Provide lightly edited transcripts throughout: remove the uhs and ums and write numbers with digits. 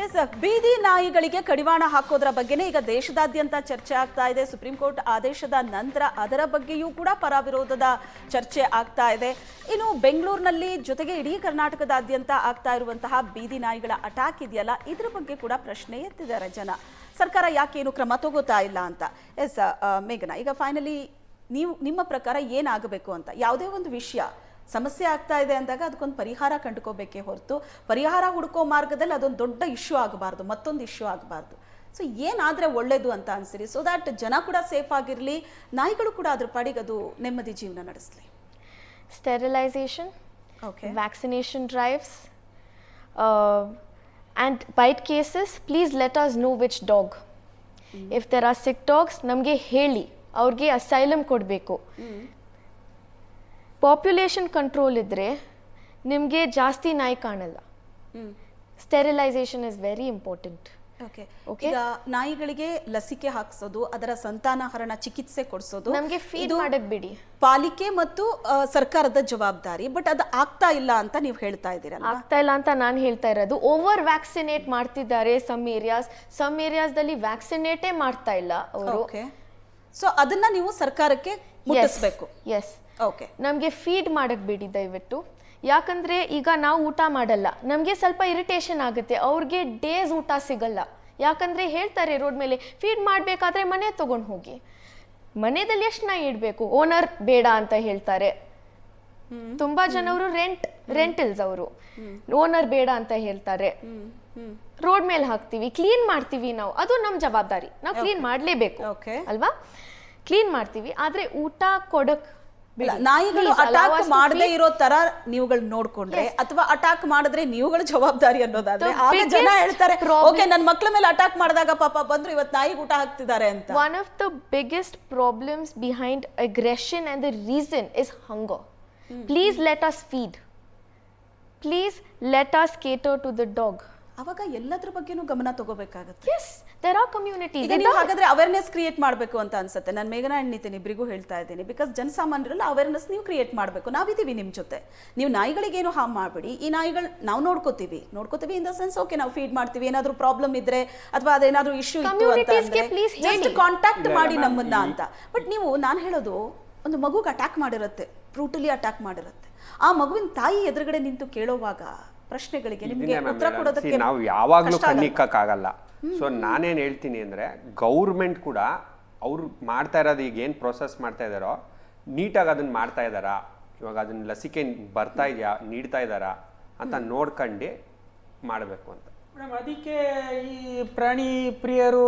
S ಬೀದಿ ನಾಯಿಗಳಿಗೆ ಕಡಿವಾಣ ಹಾಕೋದ್ರ ಬಗ್ಗೆನೇ ಈಗ ದೇಶದಾದ್ಯಂತ ಚರ್ಚೆ ಆಗ್ತಾ ಇದೆ. ಸುಪ್ರೀಂ ಕೋರ್ಟ್ ಆದೇಶದ ನಂತರ ಅದರ ಬಗ್ಗೆಯೂ ಕೂಡ ಪರವಿರೋಧದ ಚರ್ಚೆ ಆಗ್ತಾ ಇದೆ. ಇನ್ನು ಬೆಂಗಳೂರಿನಲ್ಲಿ ಜೊತೆಗೆ ಇಡೀ ಕರ್ನಾಟಕದಾದ್ಯಂತ ಆಗ್ತಾ ಇರುವಂತಹ ಬೀದಿ ನಾಯಿಗಳ ಅಟ್ಯಾಕ್ ಇದೆಯಲ್ಲ, ಇದ್ರ ಬಗ್ಗೆ ಕೂಡ ಪ್ರಶ್ನೆ ಎತ್ತಿದ್ದಾರೆ ಜನ. ಸರ್ಕಾರ ಯಾಕೇನು ಕ್ರಮ ತಗೋತಾ ಇಲ್ಲ ಅಂತ. ಎಸ್ ಮೇಘನಾ, ಈಗ ಫೈನಲಿ ನಿಮ್ಮ ಪ್ರಕಾರ ಏನಾಗಬೇಕು ಅಂತ, ಯಾವುದೇ ಒಂದು ವಿಷಯ ಸಮಸ್ಯೆ ಆಗ್ತಾ ಇದೆ ಅಂದಾಗ ಅದಕ್ಕೊಂದು ಪರಿಹಾರ ಕಂಡುಕೋಬೇಕೇ ಹೊರತು ಪರಿಹಾರ ಹುಡುಕೋ ಮಾರ್ಗದಲ್ಲಿ ಅದೊಂದು ದೊಡ್ಡ ಇಶ್ಯೂ ಆಗಬಾರ್ದು, ಮತ್ತೊಂದು ಇಶ್ಯೂ ಆಗಬಾರ್ದು. ಸೊ ಏನಾದರೆ ಒಳ್ಳೇದು ಅಂತ ಅನ್ಸಿರಿ, ಸೊ ದ್ಯಾಟ್ ಜನ ಕೂಡ ಸೇಫ್ ಆಗಿರಲಿ, ನಾಯಿಗಳು ಕೂಡ ಅದ್ರ ಪಾಡಿಗೆ ಅದು ನೆಮ್ಮದಿ ಜೀವನ ನಡೆಸಲಿ. Sterilization, okay, vaccination drives, and bite cases, please let us know which dog. If there are sick dogs, ನಮಗೆ ಹೇಳಿ, ಅವ್ರಿಗೆ ಅಸೈಲಮ್ ಕೊಡಬೇಕು. ಪಾಪ್ಯುಲೇಷನ್ ಕಂಟ್ರೋಲ್ ಇದ್ದರೆ ನಿಮಗೆ ಜಾಸ್ತಿ ನಾಯಿ ಕಾಣಲ್ಲ. Sterilisation is very important. ಈಗ ನಾಯಿಗಳಿಗೆ ಲಸಿಕೆ ಹಾಕ್ಸೋದು, ಅದರ ಸಂತಾನಹರಣ ಚಿಕಿತ್ಸೆ ಕೊಡಿಸೋದು ನಮಗೆ ಫೀಡ್ ಮಾಡಕ್ ಬಿಡಿ, ಪಾಲಿಕೆ ಮತ್ತು ಸರ್ಕಾರದ ಜವಾಬ್ದಾರಿ. ಬಟ್ ಅದು ಆಗ್ತಾ ಇಲ್ಲ ಅಂತ ನೀವು ಹೇಳ್ತಾ ಇದ್ದೀರಲ್ಲ? ಆಗ್ತಾ ಇಲ್ಲ ಅಂತ ನಾನು ಹೇಳ್ತಾ ಇರೋದು, ಓವರ್ ವ್ಯಾಕ್ಸಿನೇಟ್ ಮಾಡ್ತಿದ್ದಾರೆ ಸಮ್ ಏರಿಯಾಸ್ದಲ್ಲಿ ವ್ಯಾಕ್ಸಿನೇಟೇ ಮಾಡ್ತಾ ಇಲ್ಲ ಅವರು. ಸೊ ಅದನ್ನ ನೀವು ಸರ್ಕಾರಕ್ಕೆ ಮುಟ್ಟಿಸ್ಬೇಕು. ಎಸ್, ಓಕೆ, ನಮಗೆ ಫೀಡ್ ಮಾಡಕ್ ಬಿಡಿ ದಯವಿಟ್ಟು. ಯಾಕಂದ್ರೆ ಈಗ ನಾವು ಊಟ ಮಾಡಲ್ಲ, ನಮಗೆ ಸ್ವಲ್ಪ ಇರಿಟೇಷನ್ ಆಗುತ್ತೆ, ಅವ್ರಿಗೆ ಡೇಸ್ ಊಟ ಸಿಗಲ್ಲ. ಯಾಕಂದ್ರೆ ಹೇಳ್ತಾರೆ ರೋಡ್ ಮೇಲೆ ಫೀಡ್ ಮಾಡಬೇಕಾದ್ರೆ ಮನೆ ತಗೊಂಡು ಹೋಗಿ, ಮನೆಯಲ್ಲಿ ಎಷ್ಟು ನಾಯಿ ಇಡಬೇಕು, ಓನರ್ ಬೇಡ ಅಂತ ಹೇಳ್ತಾರೆ. ತುಂಬಾ ಜನವರು ರೆಂಟಲ್ಸ್ ಅವರು ಓನರ್ ಬೇಡ ಅಂತ ಹೇಳ್ತಾರೆ. ರೋಡ್ ಮೇಲೆ ಹಾಕ್ತಿವಿ, ಕ್ಲೀನ್ ಮಾಡ್ತೀವಿ ನಾವು, ಅದು ನಮ್ಮ ಜವಾಬ್ದಾರಿ, ನಾವು ಕ್ಲೀನ್ ಮಾಡ್ಲೇಬೇಕು ಅಲ್ವಾ? ಕ್ಲೀನ್ ಮಾಡ್ತೀವಿ, ಆದ್ರೆ ಊಟ ಕೊಡಕ್ ನಾಯಿಗಳು ಅಟ್ಯಾಕ್ ಮಾಡದೇ ಇರೋ ತರ ನೀವುಗಳು ನೋಡ್ಕೊಂಡ್ರೆ, ಅಥವಾ ಅಟ್ಯಾಕ್ ಮಾಡಿದ್ರೆ ನೀವುಗಳ ಜವಾಬ್ದಾರಿ ಅನ್ನೋದಾದ್ರೆ ಆಗ ಜನ ಹೇಳ್ತಾರೆ, ಓಕೆ ನನ್ನ ಮಕ್ಕಳ ಮೇಲೆ ಅಟ್ಯಾಕ್ ಮಾಡಿದಾಗ ಪಾಪ ಬಂದ್ರು, ಇವತ್ತು ನಾಯಿಗೆ ಊಟ ಹಾಕ್ತಿದ್ದಾರೆ ಅಂತ. One of the biggest problems behind aggression and the reason is hunger. Please let us feed, please let us cater to the dog. ಅವಾಗ ಎಲ್ಲದ್ರ ಬಗ್ಗೆನೂ ಗಮನ ತಗೋಬೇಕಾಗುತ್ತೆ. Yes, there are communities. ಈಗ ನೀವು ಹಾಗಾದ್ರೆ ಅವೇರ್ನೆಸ್ ಕ್ರಿಯೇಟ್ ಮಾಡಬೇಕು ಅಂತ ಅನ್ಸುತ್ತೆ. ನಾನು ಮೇಘನಾ ಅಂಡ್ ನಿತಿನ್ ಇಬ್ಬರಿಗೂ ಹೇಳ್ತಾ ಇದ್ದೀನಿ, ಬಿಕಾಸ್ ಜನಸಾಮಾನ್ಯರಲ್ಲ ಅವೇರ್ನೆಸ್ ನೀವು ಕ್ರಿಯೇಟ್ ಮಾಡಬೇಕು. ನಾವಿದ್ದೀವಿ ನಿಮ್ಮ ಜೊತೆ, ನೀವು ನಾಯಿಗಳಿಗೇನು ಹಾರ್ಮ್ ಮಾಡಬೇಡಿ. ಈ ನಾಯಿಗಳು ನಾವು ನೋಡ್ಕೋತೀವಿ ಇನ್ ದ ಸೆನ್ಸ್, ಓಕೆ ನಾವು ಫೀಡ್ ಮಾಡ್ತೀವಿ, ಏನಾದರೂ ಪ್ರಾಬ್ಲಮ್ ಇದ್ರೆ ಅಥವಾ ಅದೇನಾದ್ರೂ ಇಶ್ಯೂ ಇತ್ತು ಅಂತ ಜಸ್ಟ್ ಕಾಂಟ್ಯಾಕ್ಟ್ ಮಾಡಿ ನಮ್ಮನ್ನ ಅಂತ. ಬಟ್ ನೀವು, ನಾನು ಹೇಳೋದು, ಒಂದು ಮಗುಗೆ ಅಟ್ಯಾಕ್ ಮಾಡಿರುತ್ತೆ, ಬ್ರೂಟಲಿ ಅಟ್ಯಾಕ್ ಮಾಡಿರುತ್ತೆ, ಆ ಮಗುವಿನ ತಾಯಿ ಎದುರುಗಡೆ ನಿಂತು ಕೇಳೋವಾಗ ಪ್ರಶ್ನೆಗಳಿಗೆ ನಿಮಗೆ ಉತ್ತರ ಕೊಡೋದಕ್ಕೆ ನಾವು ಯಾವಾಗಲೂ ಕಣ್ಣಿಕ್ಕಾಗಲ್ಲ. ಸೊ ನಾನೇನು ಹೇಳ್ತೀನಿ ಅಂದರೆ, ಗೌರ್ಮೆಂಟ್ ಕೂಡ ಅವ್ರು ಮಾಡ್ತಾ ಇರೋದು, ಈಗ ಏನು ಪ್ರೊಸೆಸ್ ಮಾಡ್ತಾ ಇದ್ದಾರೋ ನೀಟಾಗಿ ಅದನ್ನು ಮಾಡ್ತಾ ಇದ್ದಾರಾ, ಇವಾಗ ಅದನ್ನ ಲಸಿಕೆ ಬರ್ತಾ ಇದೆಯಾ, ನೀಡ್ತಾ ಇದ್ದಾರಾ ಅಂತ ನೋಡ್ಕೊಂಡು ಮಾಡಬೇಕು ಅಂತ. ಮೇಡಮ್, ಅದಕ್ಕೆ ಈ ಪ್ರಾಣಿ ಪ್ರಿಯರು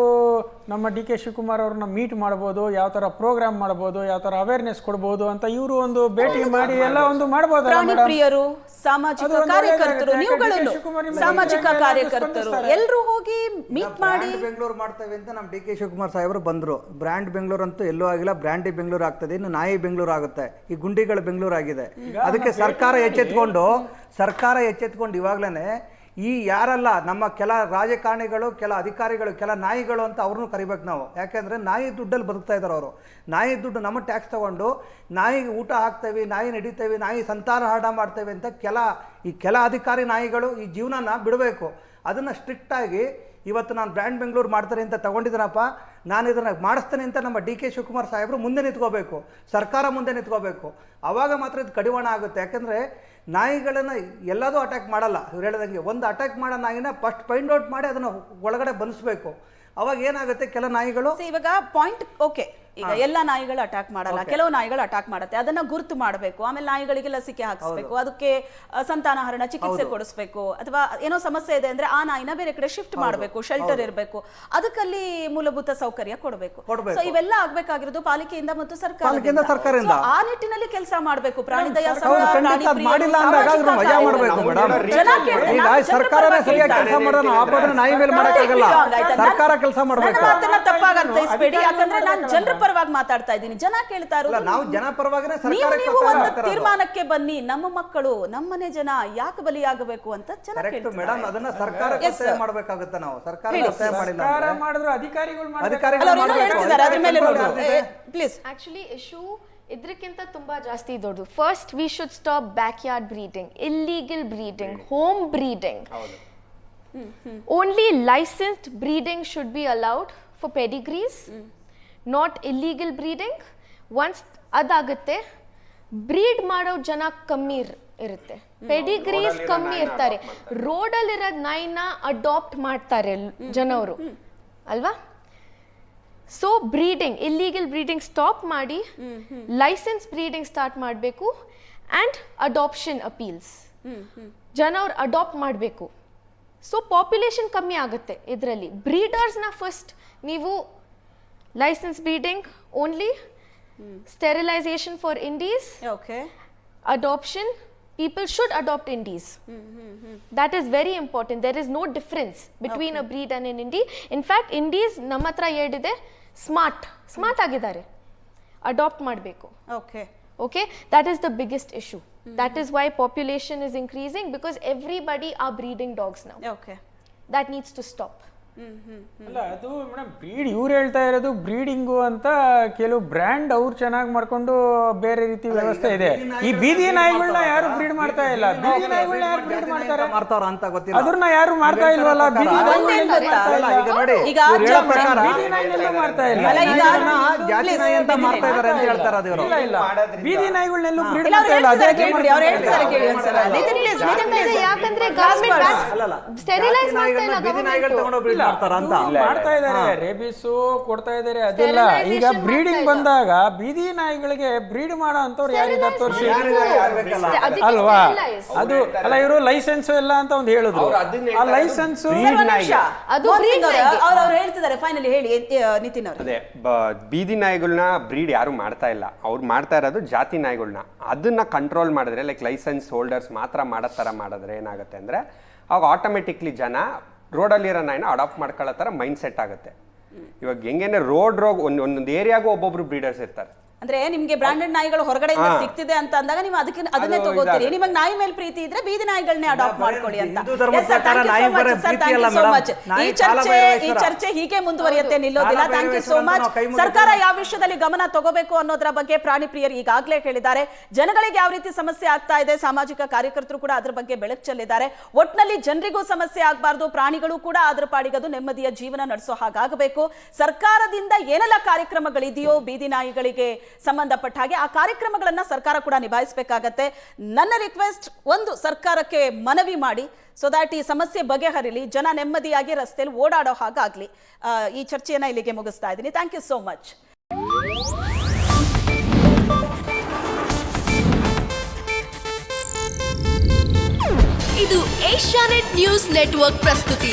ನಮ್ಮ ಡಿ ಕೆ ಶಿವಕುಮಾರ್ ಅವ್ರನ್ನ ಮೀಟ್ ಮಾಡ್ಬೋದು, ಯಾವ ಥರ ಪ್ರೋಗ್ರಾಮ್ ಮಾಡ್ಬೋದು, ಯಾವ ಥರ ಅವೇರ್ನೆಸ್ ಕೊಡ್ಬೋದು ಅಂತ ಇವರು ಒಂದು ಭೇಟಿ ಮಾಡಿ ಎಲ್ಲ ಒಂದು ಮಾಡ್ಬೋದಲ್ಲ ಪ್ರಾಣಿ ಪ್ರಿಯರು, ಸಾಮಾಜಿಕ ಕಾರ್ಯಕರ್ತರು, ನೀವುಗಳನ್ನು ಸಾಮಾಜಿಕ ಕಾರ್ಯಕರ್ತರು ಎಲ್ಲರೂ ಹೋಗಿ ಮೀಟ್ ಮಾಡಿ ಬೆಂಗಳೂರು ಮಾಡ್ತೇವೆ ಅಂತ ನಮ್ಮ ಡಿ ಕೆ ಶಿವಕುಮಾರ್ ಸಾಹೇಬರು ಬಂದರು. ಬ್ರ್ಯಾಂಡ್ ಬೆಂಗಳೂರು ಅಂತೂ ಎಲ್ಲೂ ಆಗಿಲ್ಲ, ಬ್ರ್ಯಾಂಡಿ ಬೆಂಗಳೂರು ಆಗ್ತದೆ, ಇನ್ನು ನಾಯಿ ಬೆಂಗಳೂರು ಆಗುತ್ತೆ, ಈ ಗುಂಡಿಗಳ ಬೆಂಗಳೂರು ಆಗಿದೆ. ಅದಕ್ಕೆ ಸರ್ಕಾರ ಎಚ್ಚೆತ್ಕೊಂಡು ಇವಾಗಲೇ ಈ ಯಾರಲ್ಲ ನಮ್ಮ ಕೆಲ ರಾಜಕಾರಣಿಗಳು, ಕೆಲ ಅಧಿಕಾರಿಗಳು, ಕೆಲ ನಾಯಿಗಳು ಅಂತ ಅವ್ರನ್ನೂ ಕರಿಬೇಕು ನಾವು. ಯಾಕೆಂದರೆ ನಾಯಿ ದುಡ್ಡಲ್ಲಿ ಬದುಕ್ತಾ ಇದ್ದಾರೆ ಅವರು. ನಾಯಿ ದುಡ್ಡು ನಮ್ಮ ಟ್ಯಾಕ್ಸ್ ತೊಗೊಂಡು ನಾಯಿಗೆ ಊಟ ಹಾಕ್ತೇವೆ, ನಾಯಿ ನಡೀತೇವೆ, ನಾಯಿ ಸಂತಾನಹರಣ ಮಾಡ್ತೇವೆ ಅಂತ ಕೆಲ ಅಧಿಕಾರಿ ನಾಯಿಗಳು ಈ ಜೀವನನ ಬಿಡಬೇಕು. ಅದನ್ನು ಸ್ಟ್ರಿಕ್ಟಾಗಿ ಇವತ್ತು ನಾನು ಬ್ರ್ಯಾಂಡ್ ಬೆಂಗಳೂರು ಮಾಡ್ತಾರೆ ಅಂತ ತಗೊಂಡಿದ್ದೀನಪ್ಪ, ನಾನು ಇದನ್ನು ಮಾಡಿಸ್ತೇನೆ ಅಂತ ನಮ್ಮ ಡಿ ಕೆ ಶಿವಕುಮಾರ್ ಸಾಹೇಬರು ಮುಂದೆ ನಿಂತ್ಕೋಬೇಕು, ಸರ್ಕಾರ ಮುಂದೆ ನಿಂತ್ಕೋಬೇಕು. ಆವಾಗ ಮಾತ್ರ ಇದು ಕಡಿವಾಣ ಆಗುತ್ತೆ. ಯಾಕೆಂದರೆ ನಾಯಿಗಳನ್ನು ಎಲ್ಲದೂ ಅಟ್ಯಾಕ್ ಮಾಡಲ್ಲ. ಇವ್ರು ಹೇಳಿದಂಗೆ ಒಂದು ಅಟ್ಯಾಕ್ ಮಾಡೋ ನಾಯಿನ ಫಸ್ಟ್ ಫೈಂಡ್ ಔಟ್ ಮಾಡಿ ಅದನ್ನು ಒಳಗಡೆ ಬಂಧಿಸಬೇಕು. ಅವಾಗ ಏನಾಗುತ್ತೆ, ಕೆಲ ನಾಯಿಗಳು ಇವಾಗ ಪಾಯಿಂಟ್ ಓಕೆ, ಈಗ ಎಲ್ಲ ನಾಯಿಗಳು ಅಟ್ಯಾಕ್ ಮಾಡಲ್ಲ, ಕೆಲವು ನಾಯಿಗಳು ಅಟ್ಯಾಕ್ ಮಾಡುತ್ತೆ, ಅದನ್ನ ಗುರುತು ಮಾಡಬೇಕು. ಆಮೇಲೆ ನಾಯಿಗಳಿಗೆ ಲಸಿಕೆ ಹಾಕಿಸ್ಬೇಕು, ಅದಕ್ಕೆ ಸಂತಾನಹರಣ ಚಿಕಿತ್ಸೆ ಕೊಡಿಸ್ಬೇಕು, ಅಥವಾ ಏನೋ ಸಮಸ್ಯೆ ಇದೆ ಅಂದ್ರೆ ಆ ನಾಯಿನ ಬೇರೆ ಕಡೆ ಶಿಫ್ಟ್ ಮಾಡಬೇಕು, ಶೆಲ್ಟರ್ ಇರಬೇಕು, ಅದಕ್ಕಲ್ಲಿ ಮೂಲಭೂತ ಸೌಕರ್ಯ ಕೊಡಬೇಕು. ಸೊ ಇವೆಲ್ಲ ಆಗ್ಬೇಕಾಗಿರೋದು ಪಾಲಿಕೆಯಿಂದ ಮತ್ತು ಸರ್ಕಾರದಿಂದ. ಆ ನಿಟ್ಟಿನಲ್ಲಿ ಕೆಲಸ ಮಾಡಬೇಕು. ಪ್ರಾಣಿ ದಯಾ ಸರ್ಕಾರ ಕೆಲಸ ಮಾಡಬೇಕು. ತಪ್ಪಾಗಿ ಅರ್ಥೈಸಬೇಡಿ, ಯಾಕಂದ್ರೆ ನಾನು ಜನರ ಪರವಾಗಿ ಮಾತಾಡ್ತಾ ಇದ್ದೀನಿ, ಜನ ಕೇಳ್ತಾ ಇರೋದು. ನಾವು ಜನ ಪರವಾಗಿನೇ ನೀವು ಒಂದು ತೀರ್ಮಾನಕ್ಕೆ ಬನ್ನಿ, ನಮ್ಮ ಮಕ್ಕಳು ನಮ್ಮನೆ ಜನ ಯಾಕೆ ಬಲಿಯಾಗಬೇಕು ಅಂತ ಜನ ಕೇಳ್ತಾರೆ. ಮೇಡಮ್, ಅದನ್ನ ಸರ್ಕಾರ ಮಾಡಬೇಕಾಗುತ್ತೆ. ನಾವು ಸರ್ಕಾರ ಮಾಡಿದ್ರು ಅಧಿಕಾರಿಗಳು ಹೇಳ್ತಿದ್ದಾರೆ ಅದ್ರ ಮೇಲೆ ಪ್ಲೀಸ್. ಆಕ್ಚುಲಿ ಇಶ್ಯೂ ಇದಕ್ಕಿಂತ ತುಂಬಾ ಜಾಸ್ತಿ ದೊಡ್ಡದು. First we should stop back yard breeding, illegal breeding, home breeding. Only licensed breeding should be allowed for pedigrees, not illegal breeding. Once ಅದಾಗುತ್ತೆ, ಬ್ರೀಡ್ ಮಾಡೋ ಜನ ಕಮ್ಮಿ ಇರುತ್ತೆ, ಪೆಡಿಗ್ರೀಸ್ ಕಮ್ಮಿ ಇರ್ತಾರೆ. ರೋಡಲ್ಲಿರೋ ನಾಯಿನ ಅಡಾಪ್ಟ್ ಮಾಡ್ತಾರೆ ಜನವರು ಅಲ್ವಾ. So breeding, illegal breeding stop ಮಾಡಿ ಲೈಸೆನ್ಸ್ ಬ್ರೀಡಿಂಗ್ ಸ್ಟಾರ್ಟ್ ಮಾಡಬೇಕು. ಆ್ಯಂಡ್ ಅಡಾಪ್ಷನ್ ಅಪೀಲ್ಸ್, ಜನ ಅವ್ರು ಅಡಾಪ್ಟ್ ಮಾಡಬೇಕು. ಸೊ ಪಾಪ್ಯುಲೇಷನ್ ಕಮ್ಮಿ ಆಗುತ್ತೆ ಇದರಲ್ಲಿ. ಬ್ರೀಡರ್ಸ್ನ ಫಸ್ಟ್ ನೀವು licence breeding only, sterilization for indies, okay, adoption, people should adopt indies. That is very important. There is no difference between a breed and an indie. In fact, indies ನಮ್ಮ ಹತ್ರ ಏನಿದೆ, smart ಆಗಿದ್ದಾರೆ, adapt ಮಾಡಬೇಕು. Okay, that is the biggest issue. That is why population is increasing, because everybody are breeding dogs now. Okay, that needs to stop. ಅಲ್ಲ, ಅದು madam bread ಇವ್ರು ಹೇಳ್ತಾ ಇರೋದು ಬ್ರೀಡಿಂಗು ಅಂತ. ಕೆಲವು ಬ್ರ್ಯಾಂಡ್ ಅವ್ರು ಚೆನ್ನಾಗಿ ಮಾಡ್ಕೊಂಡು ಬೇರೆ ರೀತಿ ವ್ಯವಸ್ಥೆ ಇದೆ. ಈ ಬೀದಿ ನಾಯಿಗಳನ್ನ ಯಾರು ಬ್ರೀಡ್ ಮಾಡ್ತಾ ಇಲ್ಲ. ಬೀದಿ ನಾಯಿಗಳನ್ನ ಯಾರು ಬ್ರೀಡ್ ಮಾಡ್ತಾರ ಅಂತ ಗೊತ್ತಿಲ್ಲ, ಅದನ್ನ ಯಾರು ಮಾಡ್ತಾ ಇಲ್ವಲ್ಲ. ಬೀದಿ ನಾಯಿಗಳನ್ನ ಈಗ ನೋಡಿ, ಬೀದಿ ನಾಯಿನೆಲ್ಲ ಮಾಡ್ತಾ ಇಲ್ಲ, ಜಾತಿ ನಾಯಿ ಅಂತ ಮಾಡ್ತಾ ಇದಾರೆ ಅಂತ ಹೇಳ್ತಾರೆ. ಅದು ಇವರು ಇಲ್ಲ, ಬೀದಿ ನಾಯಿಗಳನ್ನೆಲ್ಲೂ ಬ್ರೀಡ್ ಮಾಡ್ತಾ ಇಲ್ಲ. ಅದೇ ಯಾಕಂದ್ರೆ ಗವರ್ನಮೆಂಟ್ ಸ್ಟೆರಿಲೈಸ್ ಮಾಡ್ತಾ ಇಲ್ಲ, ಬೀದಿ ನಾಯಿಗಳು ತಗೊಂಡು ಬ್ರೀಡ್ ಮಾಡ್ತಾರ ಅಂತ ಮಾಡ್ತಾ ಇದಾರೆ. ರೇಬಿಸ್ ಕೊಡ್ತಾ ಇದಾರೆ, ಅದೆಲ್ಲ. ಈಗ ಬ್ರೀಡಿಂಗ್ ಬಂದಾಗ ಬೀದಿ ನಾಯಿಗಳಿಗೆ ಬ್ರೀಡ್ ಮಾಡೋ ಅಂತವ್ರು ಯಾರಿದ್ದಾರೆ ತೋರಿಸಿ ಅಲ್ವಾ. ಅದು ಅಲ್ಲ, ಇವರು ಲೈಸೆನ್ಸ್ ಎಲ್ಲ ಅಂತ ಒಂದು ಹೇಳಿದ್ರು. ಆ ಲೈಸೆನ್ಸ್ ಅವ್ರು ಹೇಳ್ತಿದ್ದಾರೆ. ಫೈನಲಿ ಹೇಳಿ ನಿತಿನ್ ಅವರು. ಅದೇ ಬೀದಿ ನಾಯಿಗಳನ್ನ ಬ್ರೀಡ್ ಯಾರು ಮಾಡ್ತಾ ಇಲ್ಲ, ಅವ್ರು ಮಾಡ್ತಾ ಇರೋದು ಜಾತಿ ನಾಯಿಗಳನ್ನ. ಅದನ್ನ ಕಂಟ್ರೋಲ್ ಮಾಡಿದ್ರೆ, ಲೈಕ್ ಲೈಸೆನ್ಸ್ ಹೋಲ್ಡರ್ಸ್ ಮಾತ್ರ ಮಾಡೋ ಥರ ಮಾಡಿದ್ರೆ ಏನಾಗುತ್ತೆ ಅಂದರೆ, ಅವಾಗ ಆಟೋಮೆಟಿಕ್ಲಿ ಜನ ರೋಡಲ್ಲಿರೋ ನಾಯಿನ ಅಡಾಪ್ಟ್ ಮಾಡ್ಕೊಳ್ಳೋ ಥರ ಮೈಂಡ್ ಸೆಟ್ ಆಗುತ್ತೆ. ಇವಾಗ ಹೆಂಗೇನೆ ರೋಗ್ ಒಂದೊಂದು ಏರಿಯಾಗೂ ಒಬ್ಬೊಬ್ರು ಬ್ರೀಡರ್ಸ್ ಇರ್ತಾರೆ. ಅಂದ್ರೆ ನಿಮ್ಗೆ ಬ್ರಾಂಡೆಡ್ ನಾಯಿಗಳು ಹೊರಗಡೆಯಿಂದ ಸಿಗ್ತಿದೆ ಅಂತ ಅಂದಾಗ ನೀವು ಅದನ್ನೇ ತಗೋತೀರಿ. ನಿಮಗೆ ನಾಯಿ ಮೇಲೆ ಪ್ರೀತಿ ಇದ್ರೆ ಬೀದಿ ನಾಯಿಗಳನ್ನೇ ಅಡಾಪ್ಟ್ ಮಾಡ್ಕೊಳ್ಳಿ ಅಂತ. ಈ ಚರ್ಚೆ ಹೀಗೆ ಮುಂದುವರಿಯುತ್ತೆ, ನಿಲ್ಲೋದಿಲ್ಲ. Thank you so much. ಸರ್ಕಾರ ಯಾವ ವಿಷಯದಲ್ಲಿ ಗಮನ ತಗೋಬೇಕು ಅನ್ನೋದ್ರ ಬಗ್ಗೆ ಪ್ರಾಣಿ ಪ್ರಿಯರು ಈಗಾಗಲೇ ಹೇಳಿದ್ದಾರೆ. ಜನಗಳಿಗೆ ಯಾವ ರೀತಿ ಸಮಸ್ಯೆ ಆಗ್ತಾ ಇದೆ, ಸಾಮಾಜಿಕ ಕಾರ್ಯಕರ್ತರು ಕೂಡ ಅದ್ರ ಬಗ್ಗೆ ಬೆಳಕು ಚೆಲ್ಲಿದ್ದಾರೆ. ಒಟ್ನಲ್ಲಿ ಜನರಿಗೂ ಸಮಸ್ಯೆ ಆಗಬಾರ್ದು, ಪ್ರಾಣಿಗಳು ಕೂಡ ಅದ್ರ ಪಾಡಿಗದು ನೆಮ್ಮದಿಯ ಜೀವನ ನಡೆಸೋ ಹಾಗಾಗಬೇಕು. ಸರ್ಕಾರದಿಂದ ಏನೆಲ್ಲ ಕಾರ್ಯಕ್ರಮಗಳಿದೆಯೋ ಬೀದಿ ನಾಯಿಗಳಿಗೆ ಸಂಬಂಧಪಟ್ಟ ಹಾಗೆ ಆ ಕಾರ್ಯಕ್ರಮಗಳನ್ನ ಸರ್ಕಾರ ಕೂಡ ನಿಭಾಯಿಸಬೇಕಾಗತ್ತೆ. ನನ್ನ ರಿಕ್ವೆಸ್ಟ್, ಒಂದು ಸರ್ಕಾರಕ್ಕೆ ಮನವಿ ಮಾಡಿ, ಸೊ ದ್ಯಾಟ್ ಈ ಸಮಸ್ಯೆ ಬಗೆಹರಿಲಿ, ಜನ ನೆಮ್ಮದಿಯಾಗಿ ರಸ್ತೆಯಲ್ಲಿ ಓಡಾಡೋ ಹಾಗಾಗ್ಲಿ. ಈ ಚರ್ಚೆಯನ್ನ ಇಲ್ಲಿಗೆ ಮುಗಿಸ್ತಾ ಇದ್ದೀನಿ. Thank you so much. ಇದು ಏಷ್ಯಾನೆಟ್ ನ್ಯೂಸ್ ನೆಟ್ವರ್ಕ್ ಪ್ರಸ್ತುತಿ.